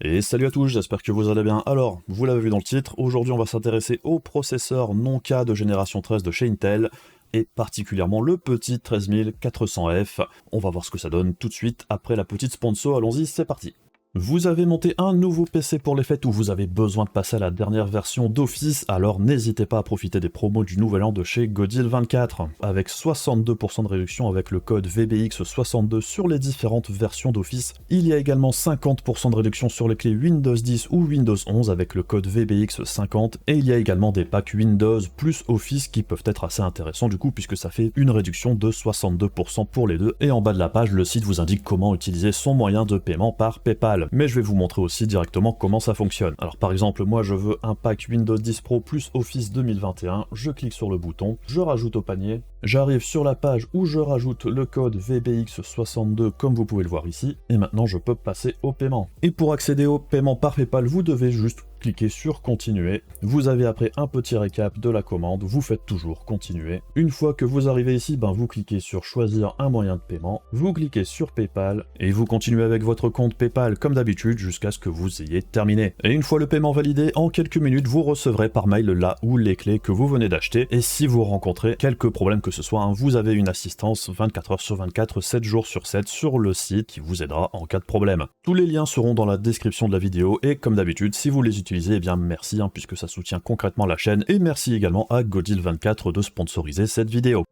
Et salut à tous, j'espère que vous allez bien. Alors, vous l'avez vu dans le titre, aujourd'hui on va s'intéresser au processeur non-K de génération 13 de chez Intel, et particulièrement le petit 13400F. On va voir ce que ça donne tout de suite après la petite sponsor, allons-y, c'est parti. Vous avez monté un nouveau PC pour les fêtes ou vous avez besoin de passer à la dernière version d'Office, alors n'hésitez pas à profiter des promos du nouvel an de chez Godil24, avec 62% de réduction avec le code VBX62 sur les différentes versions d'Office. Il y a également 50% de réduction sur les clés Windows 10 ou Windows 11 avec le code VBX50, et il y a également des packs Windows plus Office qui peuvent être assez intéressants du coup, puisque ça fait une réduction de 62% pour les deux, et en bas de la page, le site vous indique comment utiliser son moyen de paiement par PayPal. Mais je vais vous montrer aussi directement comment ça fonctionne. Alors par exemple, moi je veux un pack Windows 10 Pro plus Office 2021, je clique sur le bouton, je rajoute au panier, j'arrive sur la page où je rajoute le code VBX62 comme vous pouvez le voir ici, et maintenant je peux passer au paiement. Et pour accéder au paiement par PayPal, vous devez juste cliquez sur continuer, vous avez après un petit récap de la commande, vous faites toujours continuer. Une fois que vous arrivez ici, vous cliquez sur choisir un moyen de paiement, vous cliquez sur PayPal et vous continuez avec votre compte PayPal comme d'habitude jusqu'à ce que vous ayez terminé. Et une fois le paiement validé, en quelques minutes vous recevrez par mail là où les clés que vous venez d'acheter, et si vous rencontrez quelques problèmes que ce soit, vous avez une assistance 24 heures sur 24, 7 jours sur 7 sur le site qui vous aidera en cas de problème. Tous les liens seront dans la description de la vidéo et comme d'habitude, si vous les utilisez, eh bien merci puisque ça soutient concrètement la chaîne, et merci également à Godil24 de sponsoriser cette vidéo.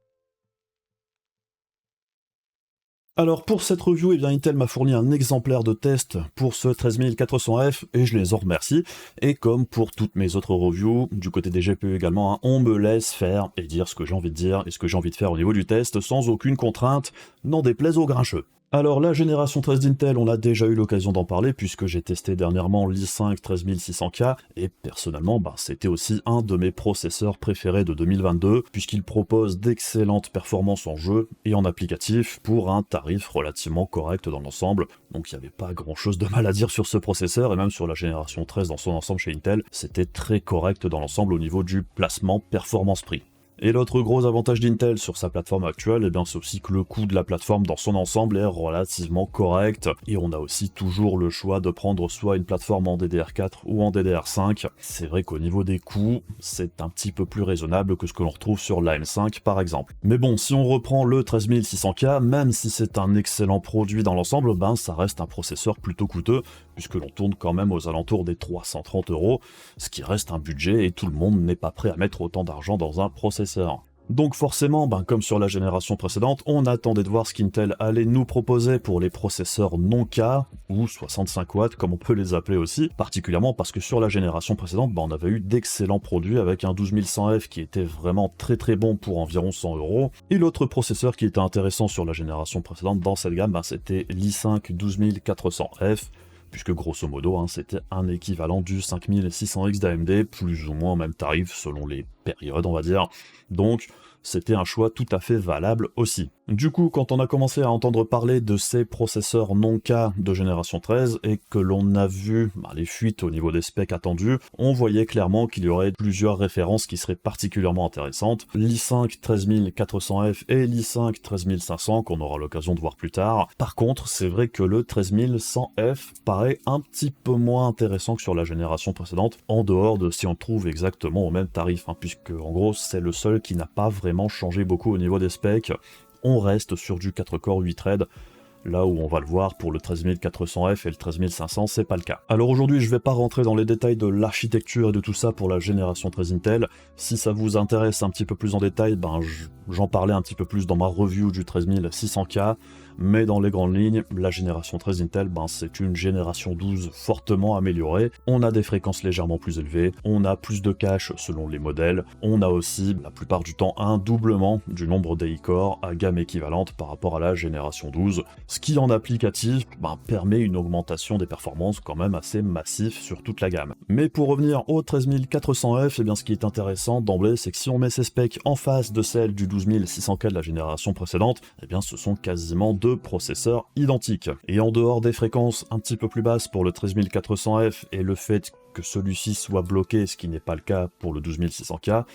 Alors pour cette review, eh bien Intel m'a fourni un exemplaire de test pour ce 13400F et je les en remercie. Et comme pour toutes mes autres reviews, du côté des GPU également, on me laisse faire et dire ce que j'ai envie de dire et ce que j'ai envie de faire au niveau du test sans aucune contrainte, n'en déplaise aux grincheux. Alors la génération 13 d'Intel, on a déjà eu l'occasion d'en parler puisque j'ai testé dernièrement l'i5 13600K et personnellement c'était aussi un de mes processeurs préférés de 2022 puisqu'il propose d'excellentes performances en jeu et en applicatif pour un tarif relativement correct dans l'ensemble. Donc il n'y avait pas grand chose de mal à dire sur ce processeur et même sur la génération 13 dans son ensemble chez Intel, c'était très correct dans l'ensemble au niveau du placement performance-prix. Et l'autre gros avantage d'Intel sur sa plateforme actuelle, eh bien c'est aussi que le coût de la plateforme dans son ensemble est relativement correct, et on a aussi toujours le choix de prendre soit une plateforme en DDR4 ou en DDR5. C'est vrai qu'au niveau des coûts, c'est un petit peu plus raisonnable que ce que l'on retrouve sur l'AM5 par exemple. Mais bon, si on reprend le 13600K, même si c'est un excellent produit dans l'ensemble, ça reste un processeur plutôt coûteux, puisque l'on tourne quand même aux alentours des 330 €, ce qui reste un budget et tout le monde n'est pas prêt à mettre autant d'argent dans un processeur. Donc forcément, comme sur la génération précédente, on attendait de voir ce qu'Intel allait nous proposer pour les processeurs non-K, ou 65 watts comme on peut les appeler aussi, particulièrement parce que sur la génération précédente, on avait eu d'excellents produits avec un 12100F qui était vraiment très bon pour environ 100 €, et l'autre processeur qui était intéressant sur la génération précédente dans cette gamme, c'était l'i5 12400F, puisque grosso modo, c'était un équivalent du 5600X d'AMD, plus ou moins au même tarif selon les périodes, on va dire. Donc, c'était un choix tout à fait valable aussi. Du coup, quand on a commencé à entendre parler de ces processeurs non-K de génération 13 et que l'on a vu les fuites au niveau des specs attendus, on voyait clairement qu'il y aurait plusieurs références qui seraient particulièrement intéressantes. l'i5 13400F et l'i5 13500 qu'on aura l'occasion de voir plus tard. Par contre, c'est vrai que le 13100F paraît un petit peu moins intéressant que sur la génération précédente, en dehors de si on trouve exactement au même tarif, puisque en gros c'est le seul qui n'a pas vraiment changé beaucoup au niveau des specs. On reste sur du 4 corps 8 threads, là où on va le voir pour le 13400F et le 13500, c'est pas le cas. Alors aujourd'hui, je vais pas rentrer dans les détails de l'architecture et de tout ça pour la génération 13 Intel. Si ça vous intéresse un petit peu plus en détail, j'en parlais un petit peu plus dans ma review du 13600K, mais dans les grandes lignes, la génération 13 Intel, c'est une génération 12 fortement améliorée. On a des fréquences légèrement plus élevées, on a plus de cache selon les modèles, on a aussi, la plupart du temps, un doublement du nombre d'I-Core à gamme équivalente par rapport à la génération 12, ce qui en applicatif permet une augmentation des performances quand même assez massif sur toute la gamme. Mais pour revenir au 13400F, ce qui est intéressant d'emblée, c'est que si on met ces specs en face de celles du 12600K de la génération précédente, ce sont quasiment deux processeurs identiques. Et en dehors des fréquences un petit peu plus basses pour le 13400F et le fait que celui-ci soit bloqué, ce qui n'est pas le cas pour le 12600K,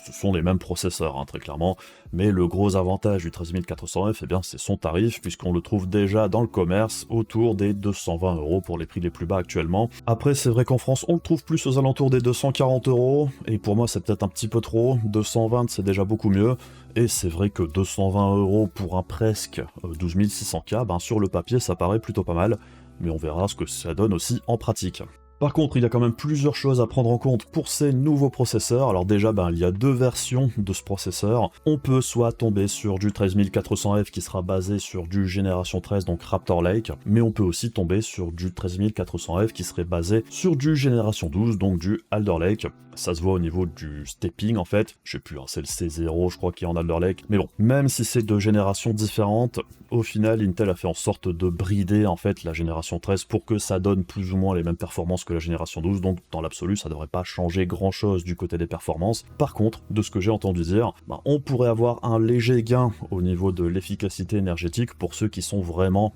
ce sont les mêmes processeurs, hein, très clairement, mais le gros avantage du 13400F, eh bien, c'est son tarif, puisqu'on le trouve déjà dans le commerce autour des 220 € pour les prix les plus bas actuellement. Après, c'est vrai qu'en France, on le trouve plus aux alentours des 240 €, et pour moi, c'est peut-être un petit peu trop. 220, c'est déjà beaucoup mieux, et c'est vrai que 220 € pour un presque 12600K, ben, sur le papier, ça paraît plutôt pas mal, mais on verra ce que ça donne aussi en pratique. Par contre, il y a quand même plusieurs choses à prendre en compte pour ces nouveaux processeurs. Alors déjà, il y a deux versions de ce processeur. On peut soit tomber sur du 13400F qui sera basé sur du génération 13, donc Raptor Lake, mais on peut aussi tomber sur du 13400F qui serait basé sur du génération 12, donc du Alder Lake. Ça se voit au niveau du stepping en fait, je sais plus, hein, c'est le C0 je crois qui est en Alder Lake, mais bon, même si c'est deux générations différentes, au final Intel a fait en sorte de brider en fait la génération 13 pour que ça donne plus ou moins les mêmes performances que la génération 12, donc dans l'absolu ça devrait pas changer grand chose du côté des performances. Par contre, de ce que j'ai entendu dire, on pourrait avoir un léger gain au niveau de l'efficacité énergétique pour ceux qui sont vraiment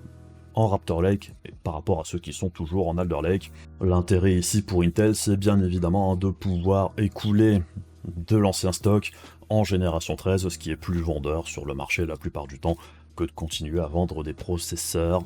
en Raptor Lake, et par rapport à ceux qui sont toujours en Alder Lake. L'intérêt ici pour Intel, c'est bien évidemment de pouvoir écouler de l'ancien stock en génération 13, ce qui est plus vendeur sur le marché la plupart du temps, que de continuer à vendre des processeurs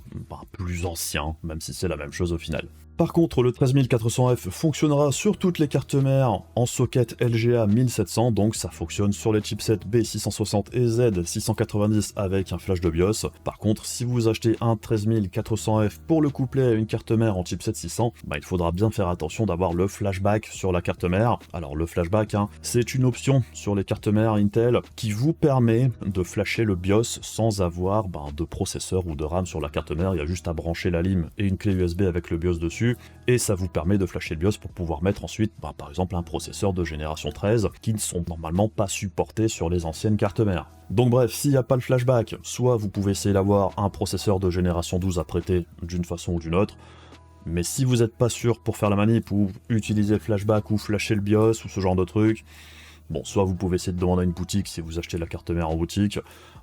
plus anciens, même si c'est la même chose au final. Par contre, le 13400F fonctionnera sur toutes les cartes mères en socket LGA 1700, donc ça fonctionne sur les chipsets B660 et Z690 avec un flash de BIOS. Par contre, si vous achetez un 13400F pour le coupler à une carte mère en chipset 600, il faudra bien faire attention d'avoir le flashback sur la carte mère. Alors le flashback, c'est une option sur les cartes mères Intel qui vous permet de flasher le BIOS sans avoir de processeur ou de RAM sur la carte mère. Il y a juste à brancher la LIM et une clé USB avec le BIOS dessus, et ça vous permet de flasher le BIOS pour pouvoir mettre ensuite, par exemple, un processeur de génération 13 qui ne sont normalement pas supportés sur les anciennes cartes mères. Donc bref, s'il n'y a pas le flashback, soit vous pouvez essayer d'avoir un processeur de génération 12 à prêter d'une façon ou d'une autre, mais si vous n'êtes pas sûr pour faire la manip ou utiliser le flashback ou flasher le BIOS ou ce genre de truc, soit vous pouvez essayer de demander à une boutique si vous achetez la carte mère en boutique,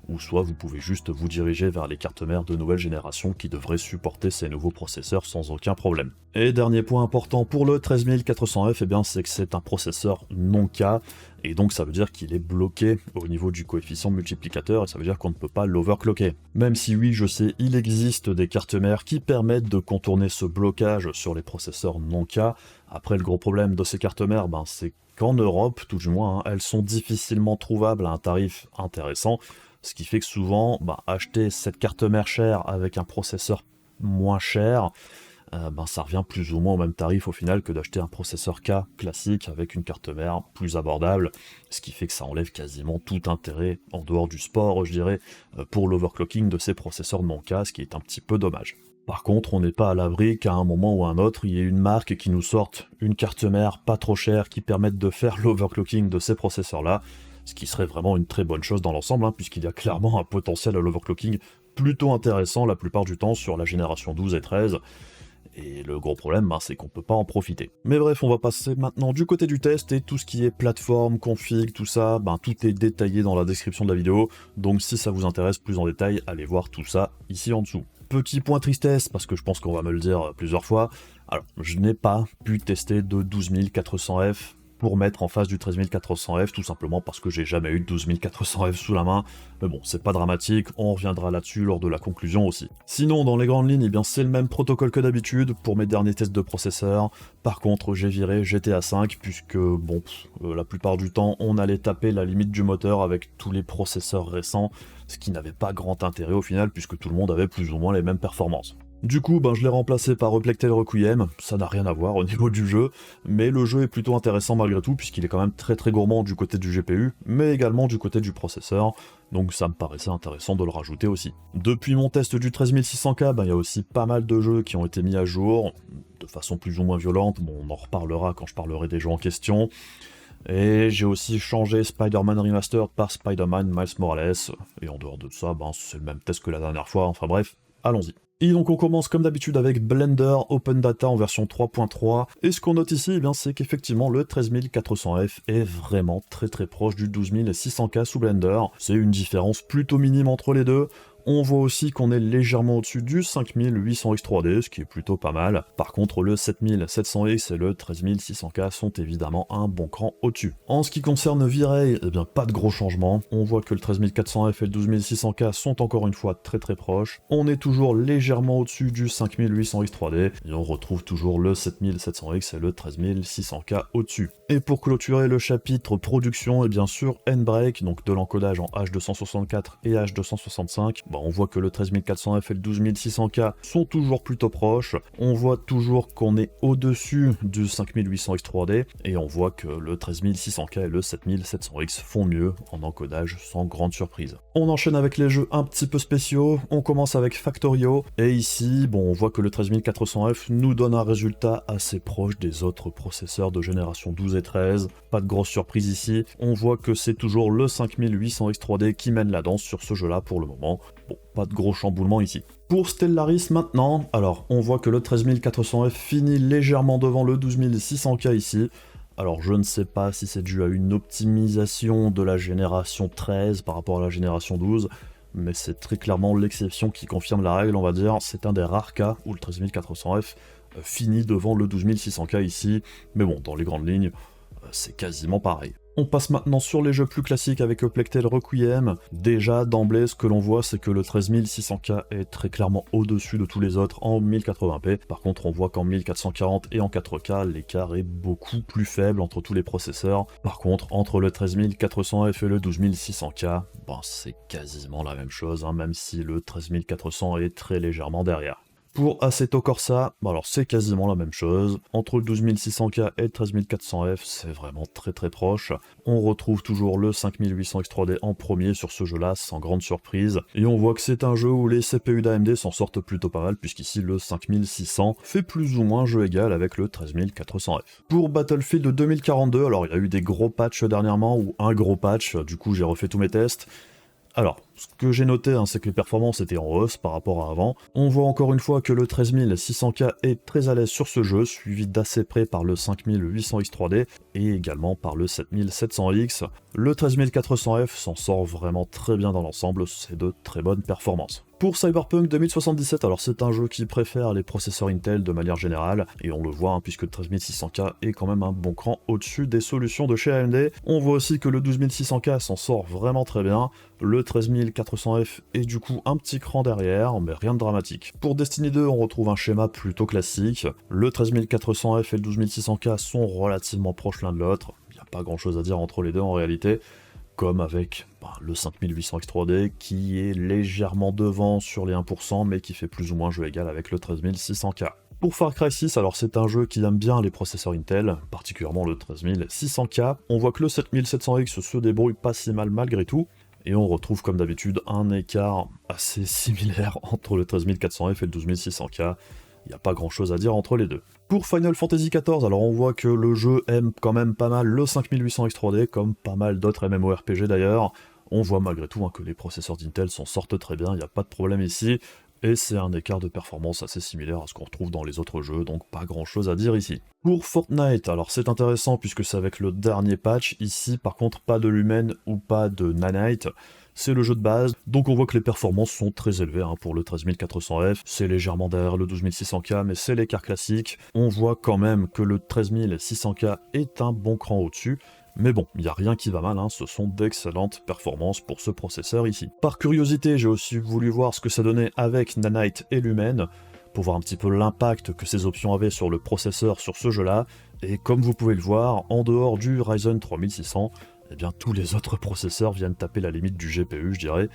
ou soit vous pouvez juste vous diriger vers les cartes mères de nouvelle génération qui devraient supporter ces nouveaux processeurs sans aucun problème. Et dernier point important pour le 13400F, c'est que c'est un processeur non K, et donc ça veut dire qu'il est bloqué au niveau du coefficient multiplicateur, et ça veut dire qu'on ne peut pas l'overclocker. Même si oui, je sais, il existe des cartes mères qui permettent de contourner ce blocage sur les processeurs non K. Après, le gros problème de ces cartes mères, c'est qu'en Europe, tout du moins, elles sont difficilement trouvables à un tarif intéressant, ce qui fait que souvent, acheter cette carte mère chère avec un processeur moins cher, ça revient plus ou moins au même tarif au final que d'acheter un processeur K classique avec une carte mère plus abordable, ce qui fait que ça enlève quasiment tout intérêt, en dehors du sport, je dirais, pour l'overclocking de ces processeurs non K, ce qui est un petit peu dommage. Par contre, on n'est pas à l'abri qu'à un moment ou à un autre, il y ait une marque qui nous sorte une carte mère pas trop chère qui permette de faire l'overclocking de ces processeurs-là, ce qui serait vraiment une très bonne chose dans l'ensemble, puisqu'il y a clairement un potentiel à l'overclocking plutôt intéressant la plupart du temps sur la génération 12 et 13, et le gros problème, c'est qu'on peut pas en profiter. Mais bref, on va passer maintenant du côté du test, et tout ce qui est plateforme, config, tout ça, tout est détaillé dans la description de la vidéo, donc si ça vous intéresse plus en détail, allez voir tout ça ici en dessous. Petit point tristesse, parce que je pense qu'on va me le dire plusieurs fois, alors je n'ai pas pu tester de 12400F pour mettre en face du 13400F, tout simplement parce que j'ai jamais eu de 12400F sous la main, mais bon, c'est pas dramatique, on reviendra là-dessus lors de la conclusion aussi. Sinon, dans les grandes lignes, c'est le même protocole que d'habitude pour mes derniers tests de processeur. Par contre, j'ai viré GTA V, puisque, la plupart du temps, on allait taper la limite du moteur avec tous les processeurs récents, ce qui n'avait pas grand intérêt au final, puisque tout le monde avait plus ou moins les mêmes performances. Du coup, je l'ai remplacé par Replectel Requiem, ça n'a rien à voir au niveau du jeu, mais le jeu est plutôt intéressant malgré tout, puisqu'il est quand même très très gourmand du côté du GPU, mais également du côté du processeur, donc ça me paraissait intéressant de le rajouter aussi. Depuis mon test du 13600K, il y a aussi pas mal de jeux qui ont été mis à jour, de façon plus ou moins violente, on en reparlera quand je parlerai des jeux en question. Et j'ai aussi changé Spider-Man Remastered par Spider-Man Miles Morales, et en dehors de ça, c'est le même test que la dernière fois, enfin bref, allons-y. Et donc on commence comme d'habitude avec Blender Open Data en version 3.3, et ce qu'on note ici, c'est qu'effectivement le 13400F est vraiment très très proche du 12600K sous Blender, c'est une différence plutôt minime entre les deux. On voit aussi qu'on est légèrement au-dessus du 5800X3D, ce qui est plutôt pas mal. Par contre, le 7700X et le 13600K sont évidemment un bon cran au-dessus. En ce qui concerne V-Ray, eh bien pas de gros changements. On voit que le 13400F et le 12600K sont encore une fois très proches. On est toujours légèrement au-dessus du 5800X3D et on retrouve toujours le 7700X et le 13600K au-dessus. Et pour clôturer le chapitre production, et bien sûr N-Break, donc de l'encodage en H264 et H265, on voit que le 13400F et le 12600K sont toujours plutôt proches. On voit toujours qu'on est au-dessus du 5800X3D et on voit que le 13600K et le 7700X font mieux en encodage sans grande surprise. On enchaîne avec les jeux un petit peu spéciaux. On commence avec Factorio et ici, on voit que le 13400F nous donne un résultat assez proche des autres processeurs de génération 12 et 13. Pas de grosse surprise ici. On voit que c'est toujours le 5800X3D qui mène la danse sur ce jeu-là pour le moment. Bon, pas de gros chamboulement ici. Pour Stellaris maintenant, alors on voit que le 13400F finit légèrement devant le 12600K ici. Alors je ne sais pas si c'est dû à une optimisation de la génération 13 par rapport à la génération 12, mais c'est très clairement l'exception qui confirme la règle, on va dire. C'est un des rares cas où le 13400F finit devant le 12600K ici, mais bon, dans les grandes lignes, c'est quasiment pareil. On passe maintenant sur les jeux plus classiques avec Plectel Requiem. Déjà, d'emblée, ce que l'on voit, c'est que le 13600K est très clairement au-dessus de tous les autres en 1080p. Par contre, on voit qu'en 1440 et en 4K, l'écart est beaucoup plus faible entre tous les processeurs. Par contre, entre le 13400F et le 12600K, c'est quasiment la même chose, même si le 13400 est très légèrement derrière. Pour Assetto Corsa, alors c'est quasiment la même chose. Entre le 12600K et le 13400F, c'est vraiment très proche. On retrouve toujours le 5800X3D en premier sur ce jeu-là, sans grande surprise. Et on voit que c'est un jeu où les CPU d'AMD s'en sortent plutôt pas mal, puisqu'ici le 5600 fait plus ou moins jeu égal avec le 13400F. Pour Battlefield 2042, alors il y a eu des gros patchs dernièrement, ou un gros patch, du coup j'ai refait tous mes tests. Alors, ce que j'ai noté, c'est que les performances étaient en hausse par rapport à avant. On voit encore une fois que le 13600K est très à l'aise sur ce jeu, suivi d'assez près par le 5800X3D et également par le 7700X. Le 13400F s'en sort vraiment très bien dans l'ensemble, c'est de très bonnes performances. Pour Cyberpunk 2077, alors c'est un jeu qui préfère les processeurs Intel de manière générale, et on le voit puisque le 13600K est quand même un bon cran au-dessus des solutions de chez AMD. On voit aussi que le 12600K s'en sort vraiment très bien, le 13400F est du coup un petit cran derrière, mais rien de dramatique. Pour Destiny 2, on retrouve un schéma plutôt classique, le 13400F et le 12600K sont relativement proches l'un de l'autre, il n'y a pas grand chose à dire entre les deux en réalité, comme avec le 5800X3D qui est légèrement devant sur les 1%, mais qui fait plus ou moins jeu égal avec le 13600K. Pour Far Cry 6, alors c'est un jeu qui aime bien les processeurs Intel, particulièrement le 13600K. On voit que le 7700X se débrouille pas si mal malgré tout, et on retrouve comme d'habitude un écart assez similaire entre le 13400F et le 12600K. Il n'y a pas grand chose à dire entre les deux. Pour Final Fantasy XIV, alors on voit que le jeu aime quand même pas mal le 5800X3D, comme pas mal d'autres MMORPG d'ailleurs. On voit malgré tout que les processeurs d'Intel s'en sortent très bien, il n'y a pas de problème ici. Et c'est un écart de performance assez similaire à ce qu'on retrouve dans les autres jeux, donc pas grand chose à dire ici. Pour Fortnite, alors c'est intéressant puisque c'est avec le dernier patch, ici par contre pas de Lumen ou pas de Nanite, c'est le jeu de base, donc on voit que les performances sont très élevées pour le 13400F, c'est légèrement derrière le 12600K, mais c'est l'écart classique. On voit quand même que le 13600K est un bon cran au-dessus, mais bon, il n'y a rien qui va mal, ce sont d'excellentes performances pour ce processeur ici. Par curiosité, j'ai aussi voulu voir ce que ça donnait avec Nanite et Lumen, pour voir un petit peu l'impact que ces options avaient sur le processeur sur ce jeu-là, et comme vous pouvez le voir, en dehors du Ryzen 3600, eh bien tous les autres processeurs viennent taper la limite du GPU, je dirais,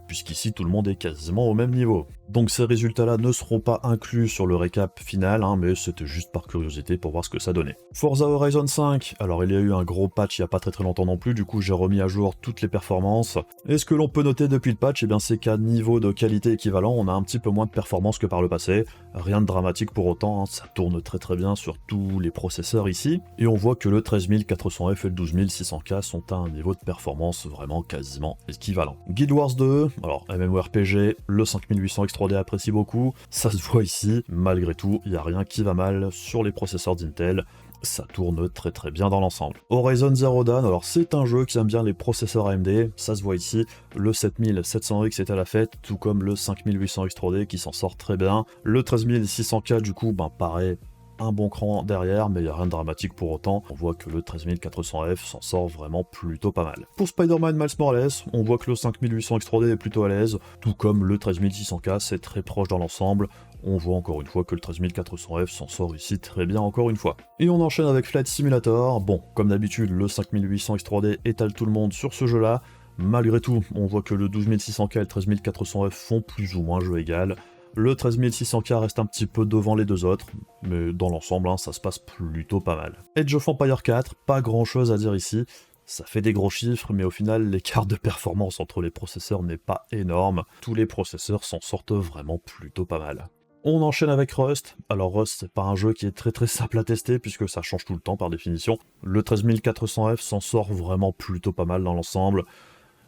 puisqu'ici tout le monde est quasiment au même niveau. Donc ces résultats-là ne seront pas inclus sur le récap final, mais c'était juste par curiosité pour voir ce que ça donnait. Forza Horizon 5, alors il y a eu un gros patch il n'y a pas très longtemps non plus, du coup j'ai remis à jour toutes les performances. Et ce que l'on peut noter depuis le patch, c'est qu'à niveau de qualité équivalent, on a un petit peu moins de performance que par le passé. Rien de dramatique pour autant, ça tourne très bien sur tous les processeurs ici. Et on voit que le 13400F et le 12600K sont à un niveau de performance vraiment quasiment équivalent. Guild Wars 2, alors MMORPG, le 5800X3D apprécie beaucoup, ça se voit ici, malgré tout, il n'y a rien qui va mal sur les processeurs d'Intel. ça tourne très bien dans l'ensemble. Horizon Zero Dawn, alors c'est un jeu qui aime bien les processeurs AMD, ça se voit ici, le 7700X est à la fête, tout comme le 5800X 3D qui s'en sort très bien. Le 13600K du coup, paraît un bon cran derrière, mais il n'y a rien de dramatique pour autant. On voit que le 13400F s'en sort vraiment plutôt pas mal. Pour Spider-Man Miles Morales, on voit que le 5800X 3D est plutôt à l'aise, tout comme le 13600K, c'est très proche dans l'ensemble. On voit encore une fois que le 13400F s'en sort ici très bien encore une fois. Et on enchaîne avec Flight Simulator. Bon, comme d'habitude, le 5800X 3D étale tout le monde sur ce jeu-là. Malgré tout, on voit que le 12600K et le 13400F font plus ou moins jeu égal. Le 13600K reste un petit peu devant les deux autres, mais dans l'ensemble, ça se passe plutôt pas mal. Age of Empires 4, pas grand chose à dire ici. Ça fait des gros chiffres, mais au final, l'écart de performance entre les processeurs n'est pas énorme. Tous les processeurs s'en sortent vraiment plutôt pas mal. On enchaîne avec Rust. Alors Rust, c'est pas un jeu qui est très simple à tester, puisque ça change tout le temps par définition. Le 13400F s'en sort vraiment plutôt pas mal dans l'ensemble.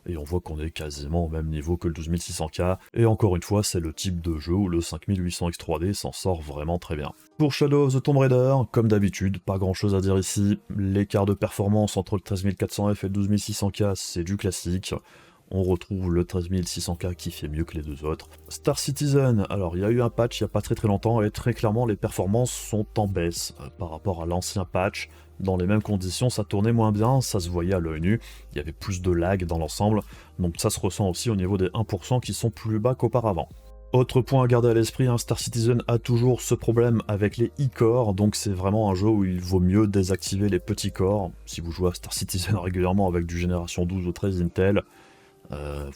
Et on voit qu'on est quasiment au même niveau que le 12600K, et encore une fois, c'est le type de jeu où le 5800X 3D s'en sort vraiment très bien. Pour Shadow of the Tomb Raider, comme d'habitude, pas grand chose à dire ici, l'écart de performance entre le 13400F et le 12600K, c'est du classique. On retrouve le 13600K qui fait mieux que les deux autres. Star Citizen, alors il y a eu un patch il n'y a pas très longtemps, et très clairement les performances sont en baisse par rapport à l'ancien patch. Dans les mêmes conditions, ça tournait moins bien, ça se voyait à l'œil nu, il y avait plus de lag dans l'ensemble, donc ça se ressent aussi au niveau des 1% qui sont plus bas qu'auparavant. Autre point à garder à l'esprit, Star Citizen a toujours ce problème avec les e-cores, donc c'est vraiment un jeu où il vaut mieux désactiver les petits cores. Si vous jouez à Star Citizen régulièrement avec du génération 12 ou 13 Intel,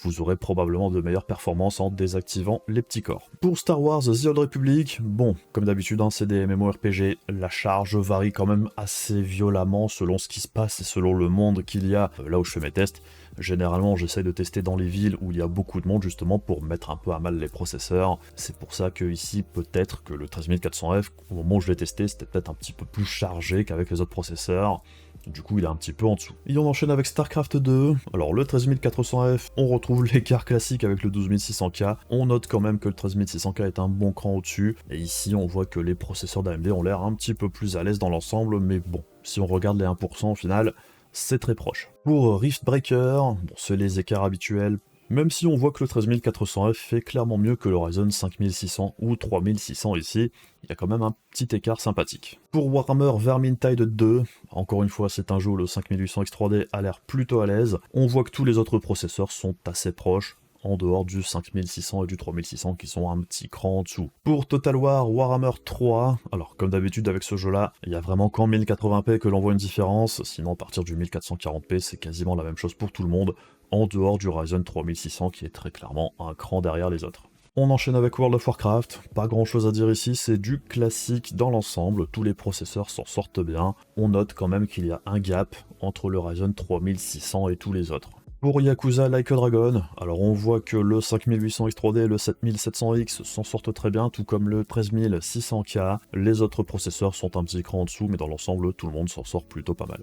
vous aurez probablement de meilleures performances en désactivant les petits corps. Pour Star Wars The Old Republic, bon, comme d'habitude, c'est des MMORPG, la charge varie quand même assez violemment selon ce qui se passe et selon le monde qu'il y a là où je fais mes tests. Généralement, j'essaie de tester dans les villes où il y a beaucoup de monde, justement, pour mettre un peu à mal les processeurs. C'est pour ça que ici, peut-être que le 13400F, au moment où je l'ai testé, c'était peut-être un petit peu plus chargé qu'avec les autres processeurs. Du coup, il est un petit peu en dessous. Et on enchaîne avec StarCraft 2. Alors, le 13400F, on retrouve l'écart classique avec le 12600K. On note quand même que le 13600K est un bon cran au-dessus. Et ici, on voit que les processeurs d'AMD ont l'air un petit peu plus à l'aise dans l'ensemble. Mais bon, si on regarde les 1% au final, c'est très proche. Pour Rift Breaker, bon, c'est les écarts habituels. Même si on voit que le 13400F fait clairement mieux que le Ryzen 5600 ou 3600 ici, il y a quand même un petit écart sympathique. Pour Warhammer Vermintide 2, encore une fois c'est un jeu où le 5800X 3D a l'air plutôt à l'aise, on voit que tous les autres processeurs sont assez proches, en dehors du 5600 et du 3600 qui sont un petit cran en dessous. Pour Total War Warhammer 3, alors comme d'habitude avec ce jeu-là, il y a vraiment qu'en 1080p que l'on voit une différence, sinon à partir du 1440p c'est quasiment la même chose pour tout le monde, en dehors du Ryzen 3600 qui est très clairement un cran derrière les autres. On enchaîne avec World of Warcraft, pas grand chose à dire ici, c'est du classique dans l'ensemble, tous les processeurs s'en sortent bien, on note quand même qu'il y a un gap entre le Ryzen 3600 et tous les autres. Pour Yakuza Like a Dragon, alors on voit que le 5800X 3D et le 7700X s'en sortent très bien, tout comme le 13600K, les autres processeurs sont un petit cran en dessous, mais dans l'ensemble tout le monde s'en sort plutôt pas mal.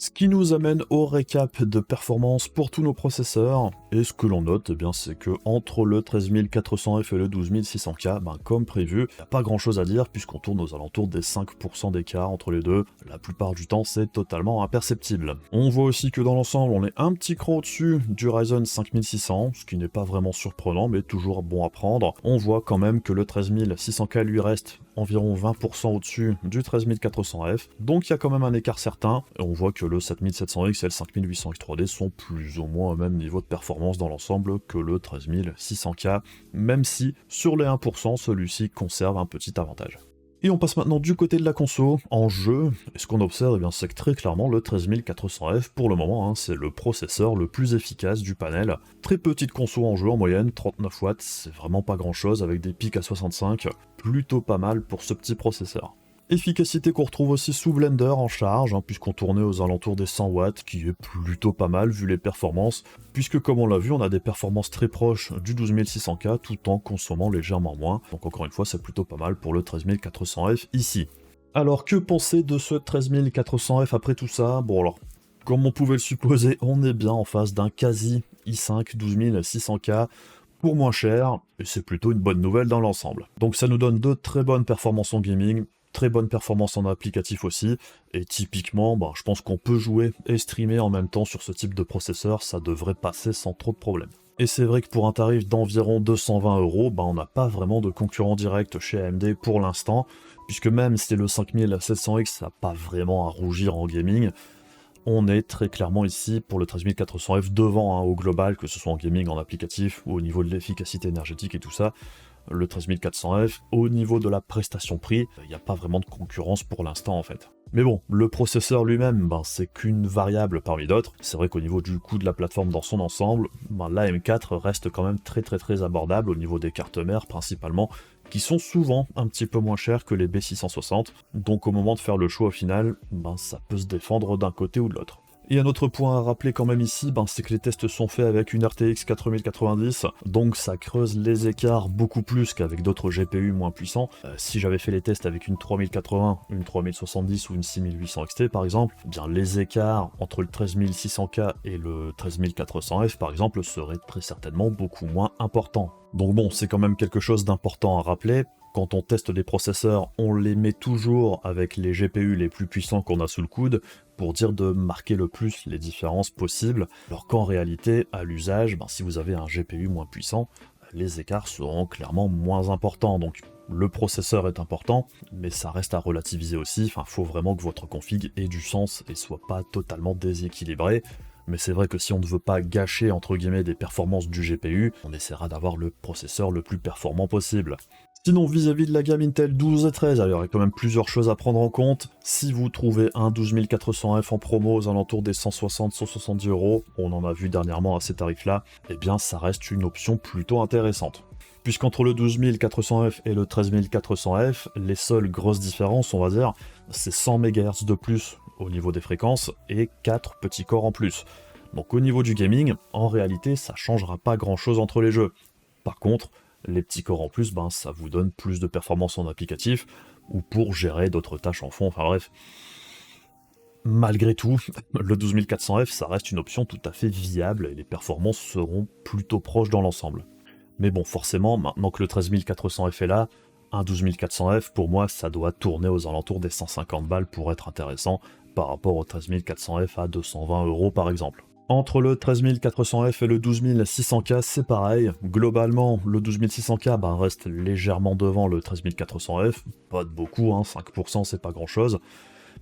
Ce qui nous amène au récap de performance pour tous nos processeurs, et ce que l'on note, c'est que entre le 13400F et le 12600K, comme prévu, il n'y a pas grand chose à dire puisqu'on tourne aux alentours des 5% d'écart entre les deux, la plupart du temps c'est totalement imperceptible. On voit aussi que dans l'ensemble on est un petit cran au-dessus du Ryzen 5600, ce qui n'est pas vraiment surprenant mais toujours bon à prendre. On voit quand même que le 13600K lui reste environ 20% au-dessus du 13400F, donc il y a quand même un écart certain, et on voit que le 7700X et le 5800X 3D sont plus ou moins au même niveau de performance dans l'ensemble que le 13600K, même si sur les 1%, celui-ci conserve un petit avantage. Et on passe maintenant du côté de la conso, en jeu, et ce qu'on observe, c'est que très clairement le 13400F, pour le moment, c'est le processeur le plus efficace du panel. Très petite conso en jeu en moyenne, 39 watts, c'est vraiment pas grand chose, avec des pics à 65, plutôt pas mal pour ce petit processeur. Efficacité qu'on retrouve aussi sous Blender en charge, puisqu'on tournait aux alentours des 100 watts, qui est plutôt pas mal vu les performances, puisque comme on l'a vu, on a des performances très proches du 12600K tout en consommant légèrement moins, donc encore une fois c'est plutôt pas mal pour le 13400F ici. Alors que penser de ce 13400F après tout ça? Bon alors, comme on pouvait le supposer, on est bien en face d'un quasi i5 12600K, pour moins cher, et c'est plutôt une bonne nouvelle dans l'ensemble. Donc ça nous donne de très bonnes performances en gaming, très bonne performance en applicatif aussi, et typiquement, je pense qu'on peut jouer et streamer en même temps sur ce type de processeur, ça devrait passer sans trop de problèmes. Et c'est vrai que pour un tarif d'environ 220 €, on n'a pas vraiment de concurrent direct chez AMD pour l'instant, puisque même si le 5700X n'a pas vraiment à rougir en gaming, on est très clairement ici pour le 13400F devant au global, que ce soit en gaming, en applicatif, ou au niveau de l'efficacité énergétique et tout ça. Le 13400F, au niveau de la prestation prix, il n'y a pas vraiment de concurrence pour l'instant en fait. Mais bon, le processeur lui-même, c'est qu'une variable parmi d'autres. C'est vrai qu'au niveau du coût de la plateforme dans son ensemble, la M4 reste quand même très abordable au niveau des cartes mères principalement, qui sont souvent un petit peu moins chères que les B660. Donc au moment de faire le choix au final, ça peut se défendre d'un côté ou de l'autre. Et un autre point à rappeler quand même ici, c'est que les tests sont faits avec une RTX 4090, donc ça creuse les écarts beaucoup plus qu'avec d'autres GPU moins puissants. Si j'avais fait les tests avec une 3080, une 3070 ou une 6800 XT par exemple, les écarts entre le 13600K et le 13400F par exemple seraient très certainement beaucoup moins importants. Donc bon, c'est quand même quelque chose d'important à rappeler. Quand on teste des processeurs, on les met toujours avec les GPU les plus puissants qu'on a sous le coude pour dire de marquer le plus les différences possibles, alors qu'en réalité, à l'usage, si vous avez un GPU moins puissant, les écarts seront clairement moins importants. Donc le processeur est important, mais ça reste à relativiser aussi. Il faut vraiment que votre config ait du sens et soit pas totalement déséquilibré. Mais c'est vrai que si on ne veut pas gâcher entre guillemets des performances du GPU, on essaiera d'avoir le processeur le plus performant possible. Sinon, vis-à-vis de la gamme Intel 12 et 13, il y aurait quand même plusieurs choses à prendre en compte. Si vous trouvez un 12400F en promo aux alentours des 160-170 €, on en a vu dernièrement à ces tarifs-là, ça reste une option plutôt intéressante. Puisqu'entre le 12400F et le 13400F, les seules grosses différences, on va dire, c'est 100 MHz de plus au niveau des fréquences et 4 petits corps en plus. Donc au niveau du gaming, en réalité, ça changera pas grand-chose entre les jeux. Par contre, les petits corps en plus, ça vous donne plus de performance en applicatif, ou pour gérer d'autres tâches en fond, enfin bref. Malgré tout, le 12400F, ça reste une option tout à fait viable, et les performances seront plutôt proches dans l'ensemble. Mais bon, forcément, maintenant que le 13400F est là, un 12400F, pour moi, ça doit tourner aux alentours des 150 balles pour être intéressant, par rapport au 13400F à 220 € par exemple. Entre le 13400F et le 12600K, c'est pareil. Globalement, le 12600K reste légèrement devant le 13400F. Pas de beaucoup, 5% c'est pas grand chose.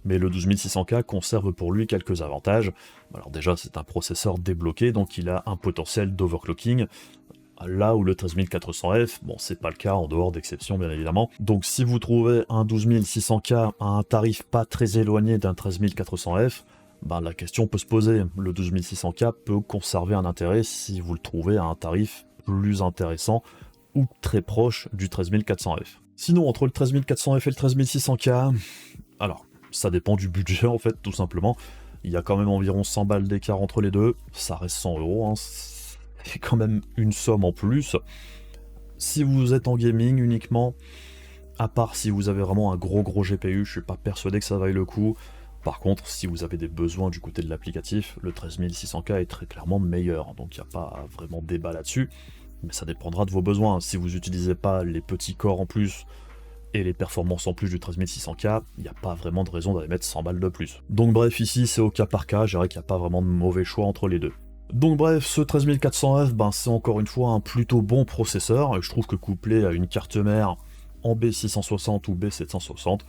Mais le 12600K conserve pour lui quelques avantages. Alors déjà, c'est un processeur débloqué, donc il a un potentiel d'overclocking. Là où le 13400F, c'est pas le cas en dehors d'exceptions bien évidemment. Donc si vous trouvez un 12600K à un tarif pas très éloigné d'un 13400F, la question peut se poser. Le 12600K peut conserver un intérêt si vous le trouvez à un tarif plus intéressant ou très proche du 13400F. Sinon, entre le 13400F et le 13600K, alors, ça dépend du budget en fait, tout simplement. Il y a quand même environ 100 balles d'écart entre les deux, ça reste 100 €, c'est quand même une somme en plus. Si vous êtes en gaming uniquement, à part si vous avez vraiment un gros GPU, je suis pas persuadé que ça vaille le coup. Par contre, si vous avez des besoins du côté de l'applicatif, le 13600K est très clairement meilleur, donc il n'y a pas vraiment débat là-dessus, mais ça dépendra de vos besoins. Si vous n'utilisez pas les petits corps en plus et les performances en plus du 13600K, il n'y a pas vraiment de raison d'aller mettre 100 balles de plus. Donc bref, ici c'est au cas par cas, je dirais qu'il n'y a pas vraiment de mauvais choix entre les deux. Donc bref, ce 13400F, c'est encore une fois un plutôt bon processeur, et je trouve que couplé à une carte mère en B660 ou B760,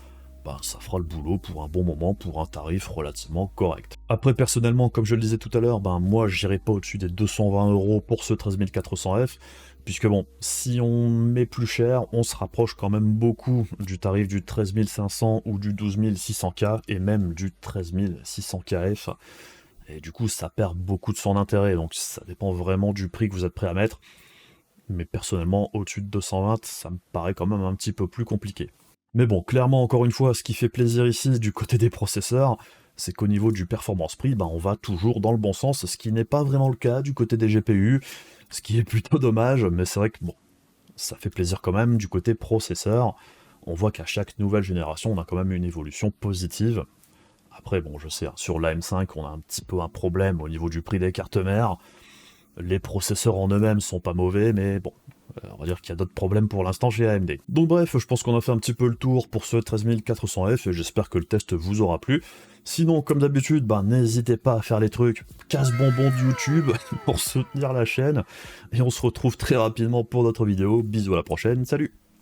ça fera le boulot pour un bon moment, pour un tarif relativement correct. Après, personnellement, comme je le disais tout à l'heure, moi j'irai pas au-dessus des 220 € pour ce 13400F, puisque si on met plus cher, on se rapproche quand même beaucoup du tarif du 13500 ou du 12600K, et même du 13600KF, et du coup ça perd beaucoup de son intérêt, donc ça dépend vraiment du prix que vous êtes prêt à mettre, mais personnellement, au-dessus de 220, ça me paraît quand même un petit peu plus compliqué. Mais bon, clairement, encore une fois, ce qui fait plaisir ici du côté des processeurs, c'est qu'au niveau du performance prix, on va toujours dans le bon sens, ce qui n'est pas vraiment le cas du côté des GPU, ce qui est plutôt dommage, mais c'est vrai que ça fait plaisir quand même du côté processeur. On voit qu'à chaque nouvelle génération, on a quand même une évolution positive. Après, je sais, sur la M5, on a un petit peu un problème au niveau du prix des cartes mères. Les processeurs en eux-mêmes sont pas mauvais, mais On va dire qu'il y a d'autres problèmes pour l'instant chez AMD. Donc bref, je pense qu'on a fait un petit peu le tour pour ce 13400F, et j'espère que le test vous aura plu. Sinon, comme d'habitude, n'hésitez pas à faire les trucs casse-bonbons de YouTube pour soutenir la chaîne, et on se retrouve très rapidement pour d'autres vidéos. Bisous à la prochaine, salut!